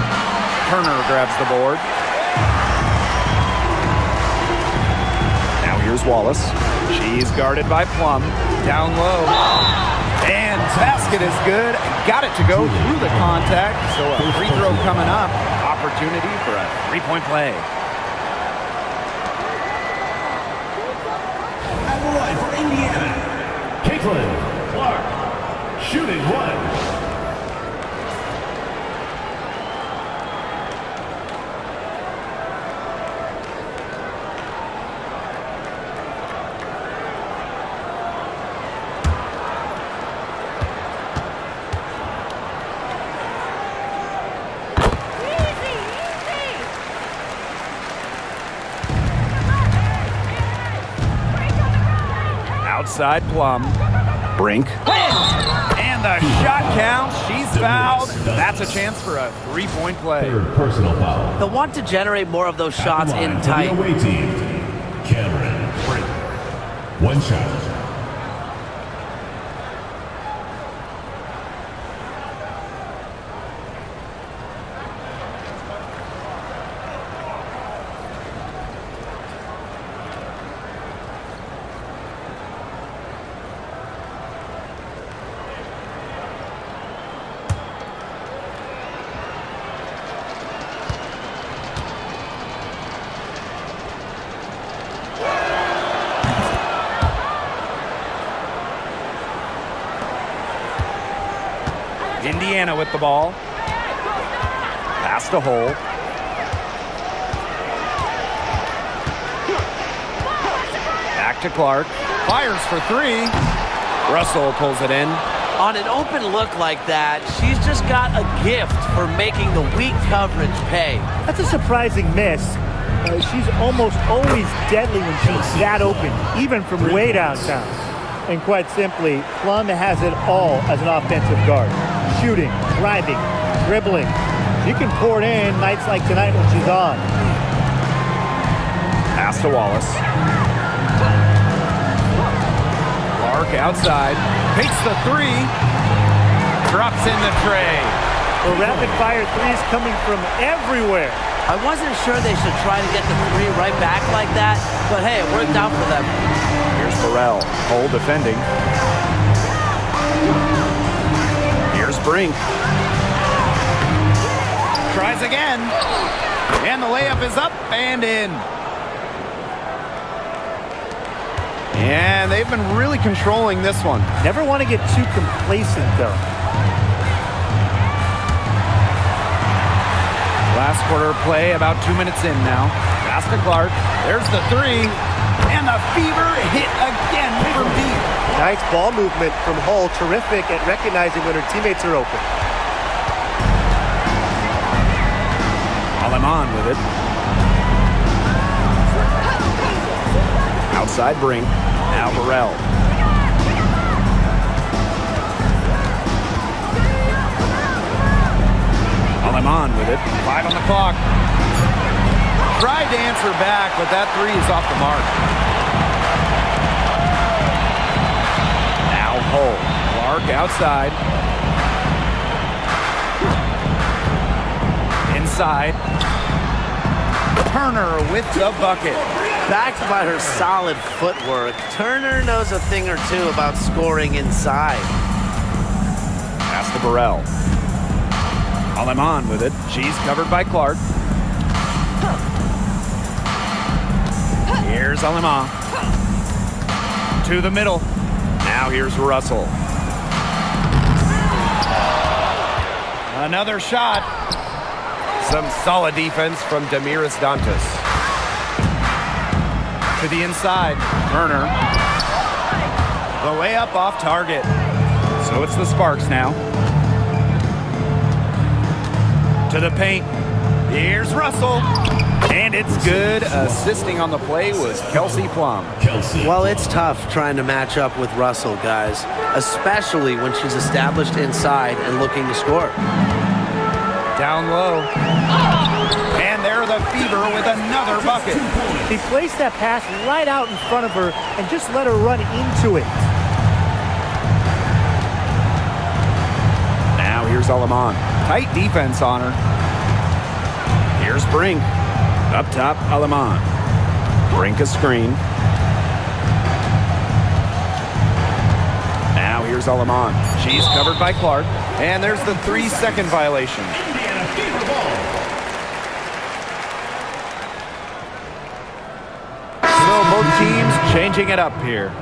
Turner grabs the board. Here's Wallace. She's guarded by Plum. Down low. And basket is good. Got it to go through the contact. So a free throw coming up. Opportunity for a 3-point play. At the line for Indiana, Caitlin Clark, shooting 1. Outside Plum. Brink. And the shot counts. She's fouled. That's a chance for a 3-point play. Third personal foul. They'll want to generate more of those shots in tight. Away team, Cameron Brink. 1 shot. Indiana with the ball. Pass to Hole. Back to Clark. Fires for 3. Russell pulls it in. On an open look like that, she's just got a gift for making the weak coverage pay. That's a surprising miss. She's almost always deadly when she's that open, even from way downtown. And quite simply, Plum has it all as an offensive guard. Shooting, driving, dribbling. She can pour it in nights like tonight when she's on. Pass to Wallace. Clark outside. Takes the 3. Drops in the tray. Well, rapid-fire threes coming from everywhere. I wasn't sure they should try to get the 3 right back like that, but hey, it worked out for them. Here's Burrell. Hole defending. Here's Brink. Tries again. And the layup is up and in. And they've been really controlling this one. Never want to get too complacent, though. Last quarter play, about 2 minutes in now. Pass to Clark. There's the three. And the fever hit again from deep. Nice ball movement from Hull. Terrific at recognizing when her teammates are open. Aleman with it. Outside Brink. Now Burrell. Aleman with it. 5 on the clock. Tried to answer back, but that three is off the mark. Now Hull. Clark outside. Inside. Turner with the bucket. Backed by her solid footwork, Turner knows a thing or two about scoring inside. Pass to Burrell. Aleman with it. She's covered by Clark. Here's Aleman. To the middle. Now here's Russell. Another shot. Some solid defense from Damiris Dantas. To the inside. Turner. The way up off target. So it's the Sparks now. To the paint. Here's Russell. And it's good. Assisting on the play was Kelsey Plum. Well, it's tough trying to match up with Russell, guys, especially when she's established inside and looking to score. Down low. And there the Fever with another bucket. He placed that pass right out in front of her and just let her run into it. Now here's Aleman. Tight defense on her. Here's Brink. Up top, Aleman. Brink a screen. Now here's Aleman. She's covered by Clark. And there's the 3-second violation. So both teams changing it up here.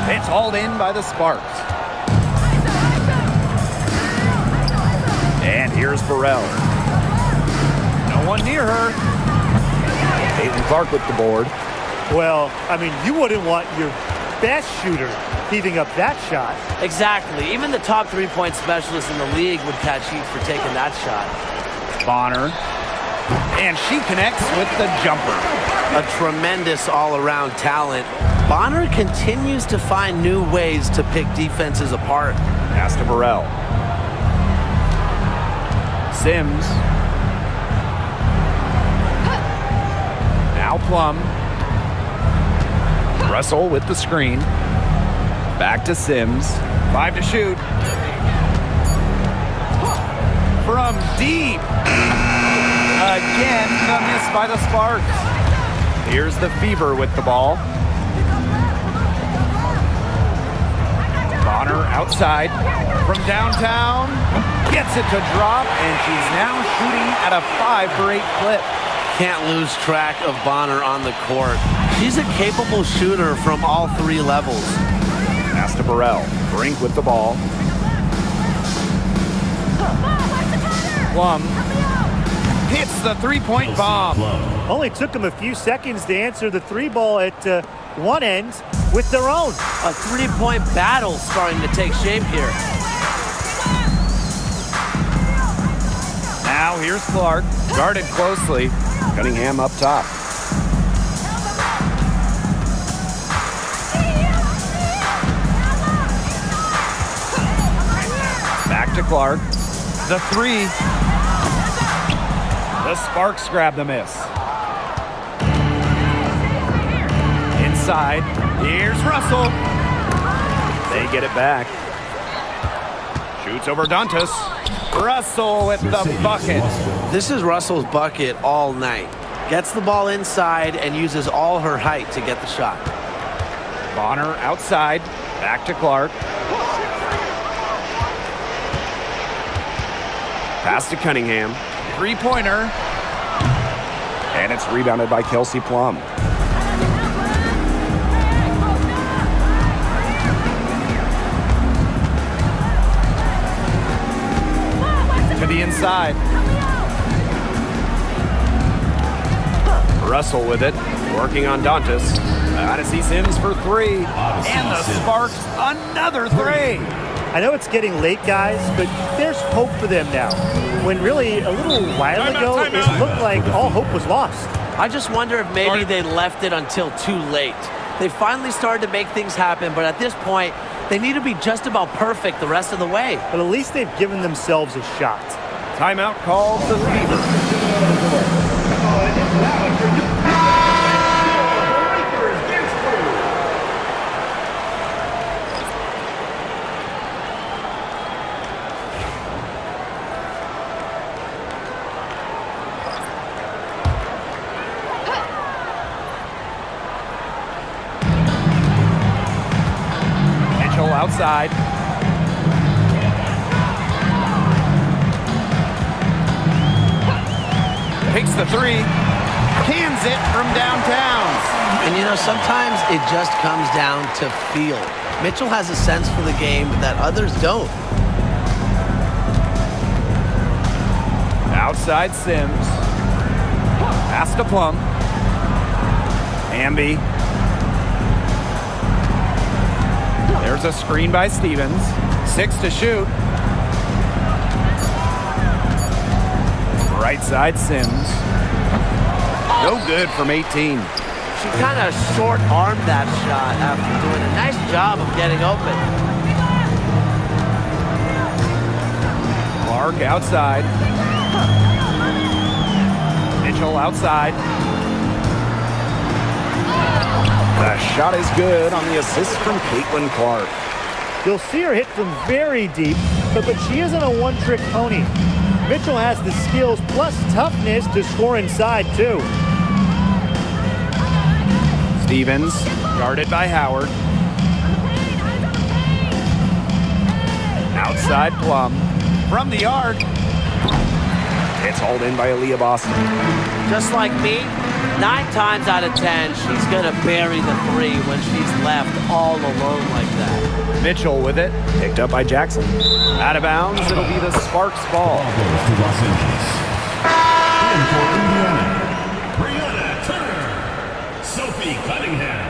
It's hauled in by the Sparks. And here's Burrell. No one near her. Caitlin Clark with the board. Well, I mean, you wouldn't want your best shooter heaving up that shot. Exactly. Even the top three-point specialist in the league would catch heat for taking that shot. Bonner. And she connects with the jumper. A tremendous all-around talent. Bonner continues to find new ways to pick defenses apart. Pass to Burrell. Sims. Now Plum. Russell with the screen. Back to Sims. 5 to shoot. From deep. Again, the miss by the Sparks. Here's the Fever with the ball. Bonner outside from downtown. Gets it to drop, and she's now shooting at a 5-for-8 clip. Can't lose track of Bonner on the court. She's a capable shooter from all three levels. Pass to Burrell. Brink with the ball. Plum hits the three-point bomb. Only took them a few seconds to answer the three ball at one end with their own. A three-point battle starting to take shape here. Now here's Clark, guarded closely. Cunningham up top. Back to Clark. The three. The Sparks grab the miss. Inside. Here's Russell. They get it back. Shoots over Dantas. Russell with the bucket. This is Russell's bucket all night. Gets the ball inside and uses all her height to get the shot. Bonner outside. Back to Clark. Pass to Cunningham. Three-pointer. And it's rebounded by Kelsey Plum. To the inside. Russell with it. Working on Dantas. Odyssey Sims for three. And the Sparks, another three. I know it's getting late, guys, but there's hope for them now. When really, a little while ago, it looked like all hope was lost. I just wonder if maybe they left it until too late. They finally started to make things happen, but at this point, they need to be just about perfect the rest of the way. But at least they've given themselves a shot. Timeout called the Fever. Outside. Takes the three. Cans it from downtown. And you know, sometimes it just comes down to feel. Mitchell has a sense for the game that others don't. Outside Sims. Pass to Plum. Amby. There's a screen by Stevens. 6 to shoot. Right side Sims. No good from 18. She kind of short-armed that shot after doing a nice job of getting open. Clark outside. Mitchell outside. The shot is good on the assist from Caitlin Clark. You'll see her hit from very deep, but she isn't a one-trick pony. Mitchell has the skills plus toughness to score inside, too. Stevens, guarded by Howard. Outside Plum. From the arc. It's hauled in by Aaliyah Boston. Just like me, 9 times out of 10, she's going to bury the three when she's left all alone like that. Mitchell with it. Picked up by Jackson. Out of bounds, it'll be the Sparks ball. To Los Angeles. In for Indiana, Brianna Turner, Sophie Cunningham,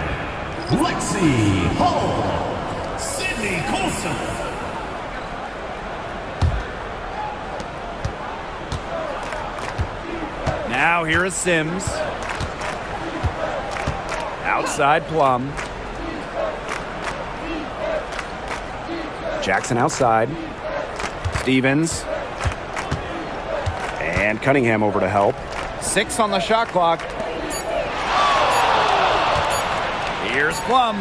Lexi Hall, Sydney Colson. Now here is Sims. Outside Plum. Jackson outside. Stevens. And Cunningham over to help. 6 on the shot clock. Here's Plum.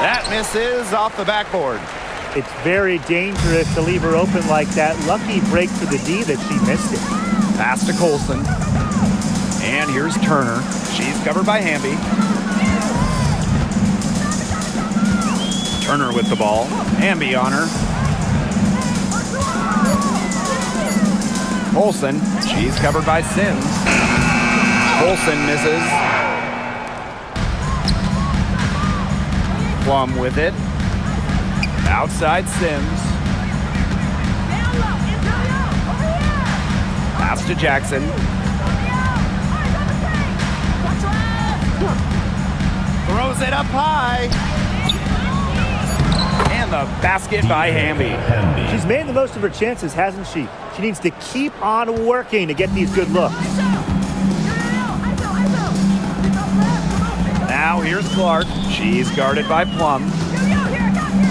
That misses off the backboard. It's very dangerous to leave her open like that. Lucky break for the D that she missed it. Pass to Colson. And here's Turner. She's covered by Hamby. Turner with the ball. Hamby on her. Colson. She's covered by Sims. Colson misses. Plum with it. Outside Sims. Pass to Jackson. Throws it up high. And the basket by Hamby. She's made the most of her chances, hasn't she? She needs to keep on working to get these good looks. Now here's Clark. She's guarded by Plum.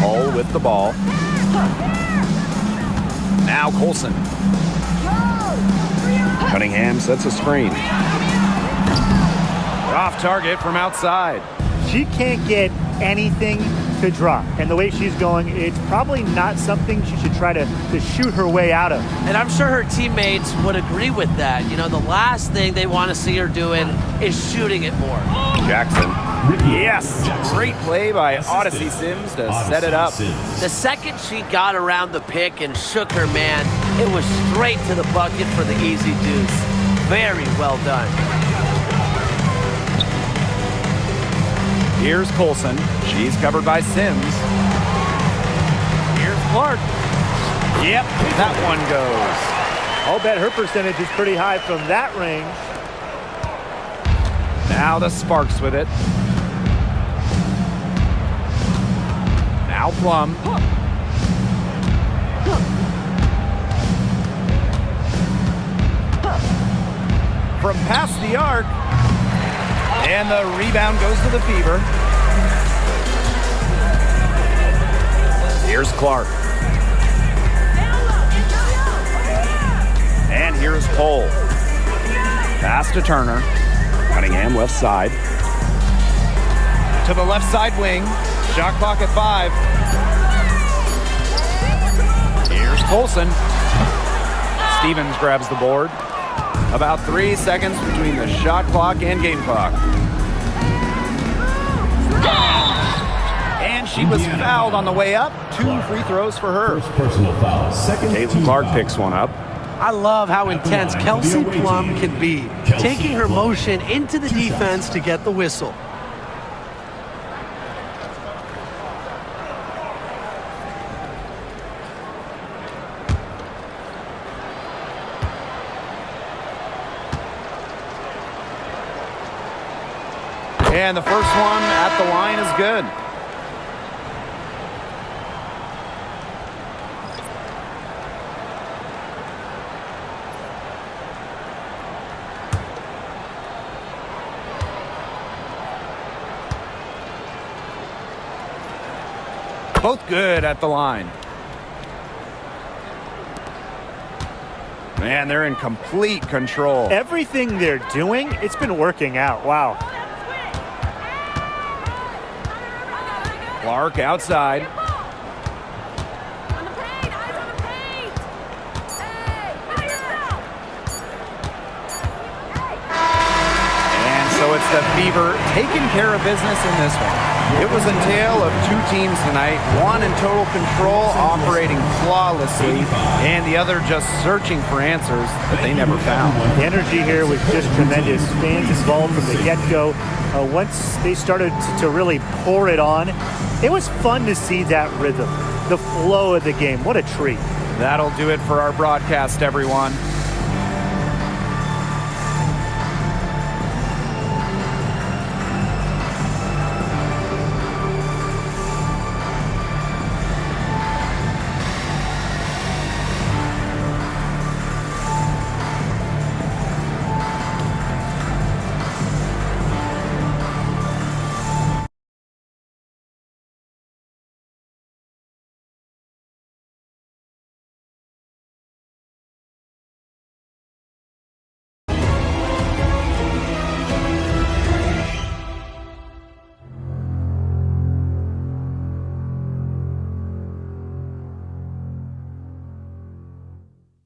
Hull with the ball. Now Colson. Cunningham sets a screen. Off target from outside. She can't get anything to drop. And the way she's going, it's probably not something she should try to shoot her way out of. And I'm sure her teammates would agree with that. You know, the last thing they want to see her doing is shooting it more. Jackson. Yes. Great play by Odyssey Sims to set it up. The second she got around the pick and shook her man, it was straight to the bucket for the easy deuce. Very well done. Here's Colson. She's covered by Sims. Here's Clark. Yep, that one goes. I'll bet her percentage is pretty high from that range. Now the Sparks with it. Now Plum. From past the arc. And the rebound goes to the Fever. Here's Clark. And here's Cole. Pass to Turner. Cunningham left side. To the left side wing. Shot clock at 5. Here's Colson. Stevens grabs the board. About 3 seconds between the shot clock and game clock. And she was fouled on the way up. 2 free throws for her. Personal foul. Second. Caitlin Clark picks one up. I love how intense Kelsey Plum can be, taking her motion into the defense to get the whistle. And the first one at the line is good. Both good at the line. Man, they're in complete control. Everything they're doing, it's been working out. Wow. Clark outside. And so it's the Fever taking care of business in this one. It was a tale of 2 teams tonight, one in total control, operating flawlessly, and the other just searching for answers that they never found. The energy here was just tremendous. Fans involved from the get-go. Once they started to really pour it on, it was fun to see that rhythm, the flow of the game. What a treat. That'll do it for our broadcast, everyone.